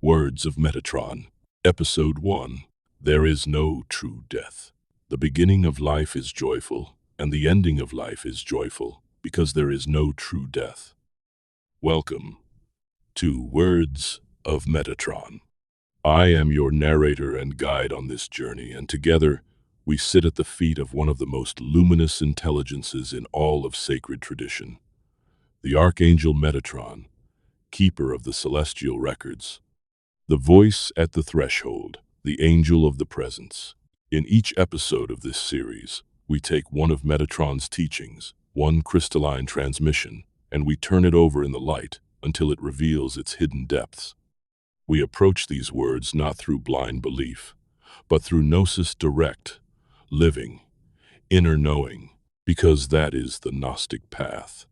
Words of Metatron, Episode 1. There is no true death. The beginning of life is joyful, and the ending of life is joyful, because there is no true death. Welcome to Words of Metatron. I am your narrator and guide on this journey, and together we sit at the feet of one of the most luminous intelligences in all of sacred tradition, the Archangel Metatron, keeper of the celestial records. The voice at the threshold, the angel of the presence. In each episode of this series, we take one of Metatron's teachings, one crystalline transmission, and we turn it over in the light until it reveals its hidden depths. We approach these words not through blind belief, but through Gnosis direct, living, inner knowing, because that is the Gnostic Path,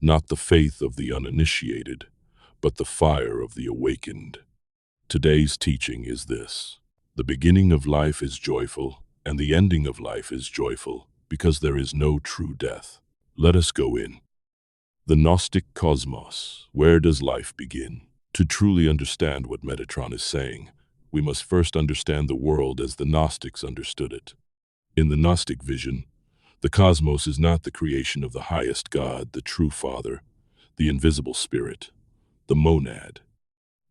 not the faith of the uninitiated, but the fire of the awakened. Today's teaching is this: the beginning of life is joyful, and the ending of life is joyful, because there is no true death. Let us go in. The Gnostic Cosmos. Where does life begin? To truly understand what Metatron is saying, we must first understand the world as the Gnostics understood it. In the Gnostic vision, the cosmos is not the creation of the highest God, the true Father, the invisible Spirit, the monad.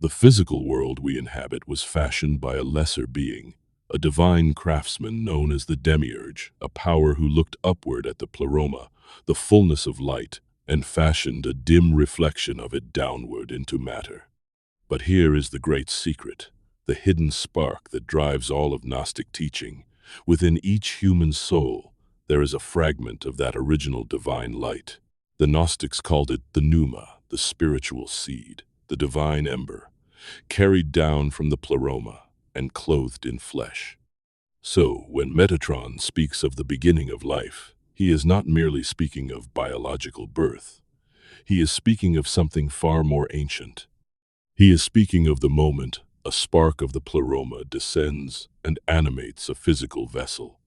The physical world we inhabit was fashioned by a lesser being, a divine craftsman known as the Demiurge, a power who looked upward at the Pleroma, the fullness of light, and fashioned a dim reflection of it downward into matter. But here is the great secret, the hidden spark that drives all of Gnostic teaching. Within each human soul, there is a fragment of that original divine light. The Gnostics called it the Pneuma, the spiritual seed, the divine ember, carried down from the Pleroma and clothed in flesh. So, when Metatron speaks of the beginning of life, he is not merely speaking of biological birth. He is speaking of something far more ancient. He is speaking of the moment a spark of the Pleroma descends and animates a physical vessel.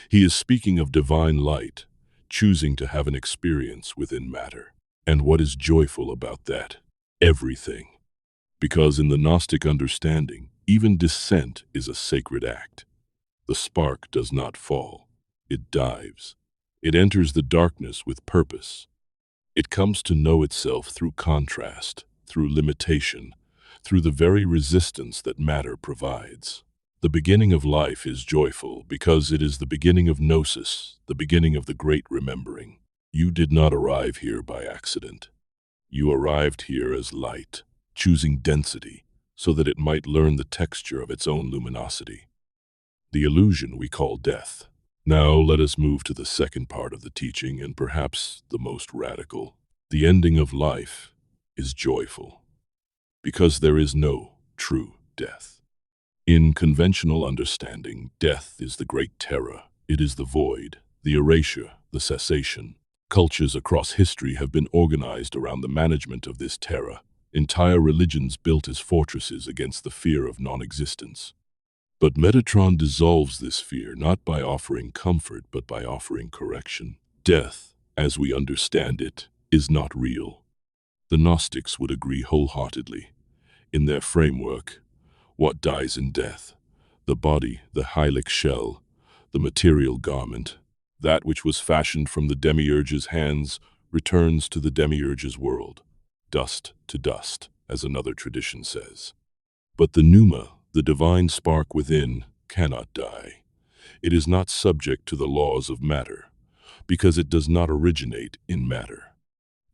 He is speaking of divine light, choosing to have an experience within matter. And what is joyful about that? Everything. Because in the Gnostic understanding, even descent is a sacred act. The spark does not fall. It dives. It enters the darkness with purpose. It comes to know itself through contrast, through limitation, through the very resistance that matter provides. The beginning of life is joyful because it is the beginning of Gnosis, the beginning of the great remembering. You did not arrive here by accident. You arrived here as light, choosing density so that it might learn the texture of its own luminosity. The illusion we call death. Now let us move to the second part of the teaching, and perhaps the most radical. The ending of life is joyful, because there is no true death. In conventional understanding, death is the great terror. It is the void, the erasure, the cessation. Cultures across history have been organized around the management of this terror. Entire religions built as fortresses against the fear of non-existence. But Metatron dissolves this fear not by offering comfort, but by offering correction. Death, as we understand it, is not real. The Gnostics would agree wholeheartedly. In their framework, what dies in death? The body, the hylic shell, the material garment. That which was fashioned from the Demiurge's hands returns to the Demiurge's world. Dust to dust, as another tradition says. But the Pneuma, the divine spark within, cannot die. It is not subject to the laws of matter, because it does not originate in matter.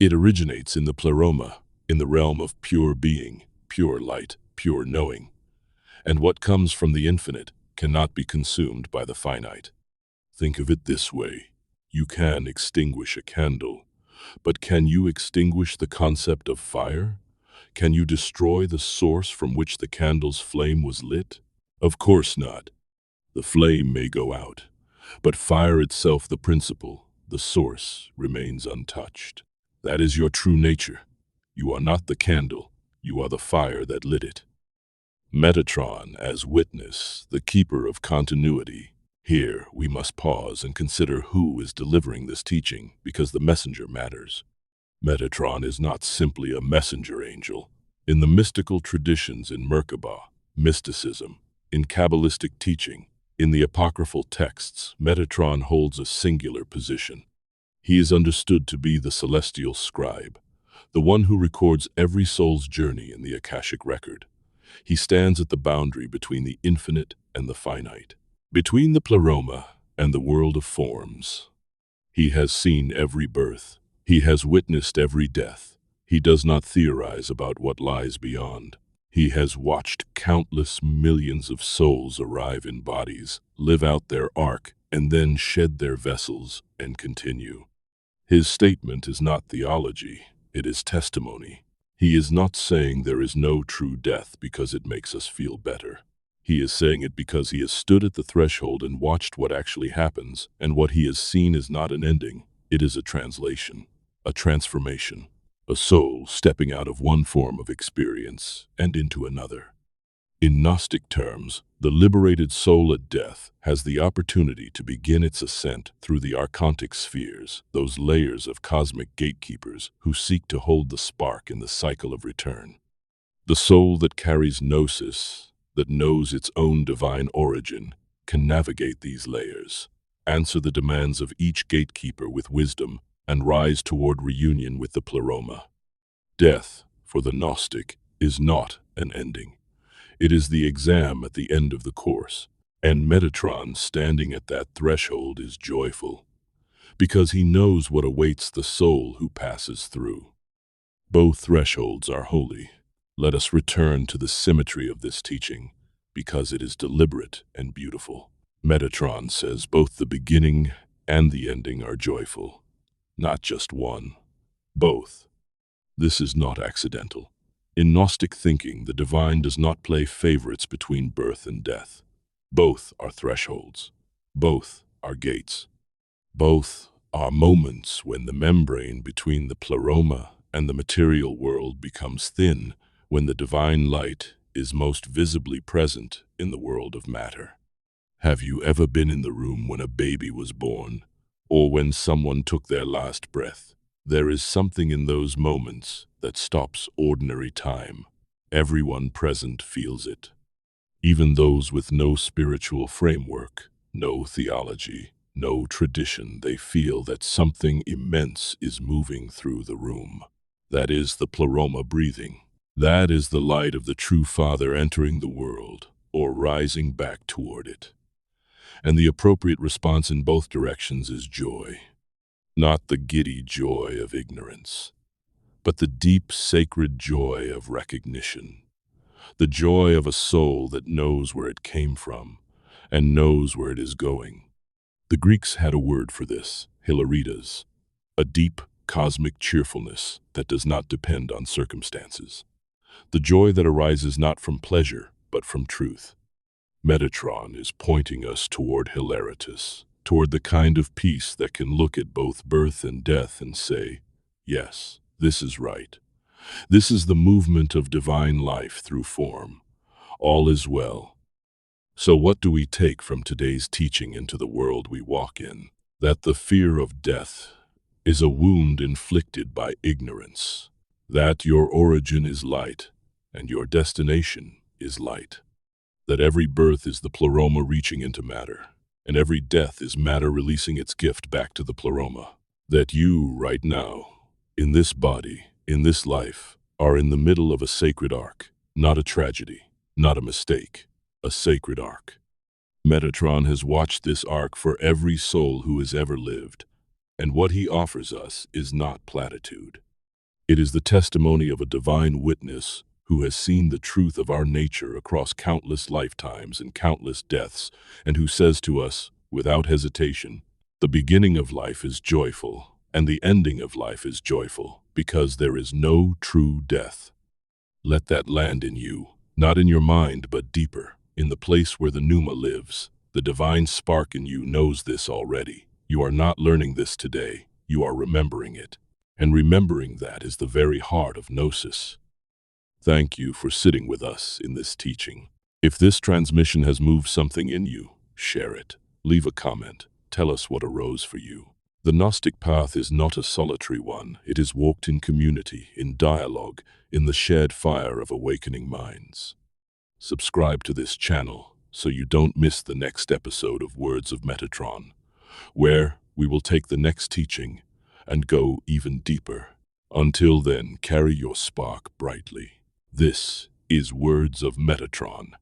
It originates in the Pleroma, in the realm of pure being, pure light, pure knowing. And what comes from the infinite cannot be consumed by the finite. Think of it this way: you can extinguish a candle, but can you extinguish the concept of fire? Can you destroy the source from which the candle's flame was lit? Of course not. The flame may go out, but fire itself, the principle, the source, remains untouched. That is your true nature. You are not the candle, you are the fire that lit it. Metatron as witness, the keeper of continuity. Here, we must pause and consider who is delivering this teaching, because the messenger matters. Metatron is not simply a messenger angel. In the mystical traditions in Merkaba, mysticism, in Kabbalistic teaching, in the apocryphal texts, Metatron holds a singular position. He is understood to be the celestial scribe, the one who records every soul's journey in the Akashic record. He stands at the boundary between the infinite and the finite, between the Pleroma and the world of forms. He has seen every birth. He has witnessed every death. He does not theorize about what lies beyond. He has watched countless millions of souls arrive in bodies, live out their arc, and then shed their vessels and continue. His statement is not theology, it is testimony. He is not saying there is no true death because it makes us feel better. He is saying it because he has stood at the threshold and watched what actually happens, and what he has seen is not an ending, it is a translation, a transformation, a soul stepping out of one form of experience and into another. In Gnostic terms, the liberated soul at death has the opportunity to begin its ascent through the archontic spheres, those layers of cosmic gatekeepers who seek to hold the spark in the cycle of return. The soul that carries Gnosis, that knows its own divine origin, can navigate these layers, answer the demands of each gatekeeper with wisdom, and rise toward reunion with the Pleroma. Death, for the Gnostic, is not an ending. It is the exam at the end of the course, and Metatron standing at that threshold is joyful, because he knows what awaits the soul who passes through. Both thresholds are holy. Let us return to the symmetry of this teaching, because it is deliberate and beautiful. Metatron says both the beginning and the ending are joyful, not just one, both. This is not accidental. In Gnostic thinking, the divine does not play favorites between birth and death. Both are thresholds. Both are gates. Both are moments when the membrane between the Pleroma and the material world becomes thin, when the divine light is most visibly present in the world of matter. Have you ever been in the room when a baby was born, or when someone took their last breath? There is something in those moments that stops ordinary time. Everyone present feels it. Even those with no spiritual framework, no theology, no tradition, they feel that something immense is moving through the room. That is the Pleroma breathing. That is the light of the true Father entering the world, or rising back toward it. And the appropriate response in both directions is joy. Not the giddy joy of ignorance, but the deep sacred joy of recognition. The joy of a soul that knows where it came from and knows where it is going. The Greeks had a word for this, hilaritas, a deep cosmic cheerfulness that does not depend on circumstances. The joy that arises not from pleasure, but from truth. Metatron is pointing us toward hilaritas, toward the kind of peace that can look at both birth and death and say, yes, this is right. This is the movement of divine life through form. All is well. So what do we take from today's teaching into the world we walk in? That the fear of death is a wound inflicted by ignorance. That your origin is light and your destination is light. That every birth is the Pleroma reaching into matter, and every death is matter releasing its gift back to the Pleroma. That you, right now, in this body, in this life, are in the middle of a sacred arc, not a tragedy, not a mistake, a sacred arc. Metatron has watched this arc for every soul who has ever lived, and what he offers us is not platitude. It is the testimony of a divine witness who has seen the truth of our nature across countless lifetimes and countless deaths, and who says to us, without hesitation, the beginning of life is joyful, and the ending of life is joyful, because there is no true death. Let that land in you, not in your mind, but deeper, in the place where the Pneuma lives. The divine spark in you knows this already. You are not learning this today, you are remembering it. And remembering that is the very heart of Gnosis. Thank you for sitting with us in this teaching. If this transmission has moved something in you, share it. Leave a comment. Tell us what arose for you. The Gnostic Path is not a solitary one. It is walked in community, in dialogue, in the shared fire of awakening minds. Subscribe to this channel so you don't miss the next episode of Words of Metatron, where we will take the next teaching and go even deeper. Until then, carry your spark brightly. This is Words of Metatron.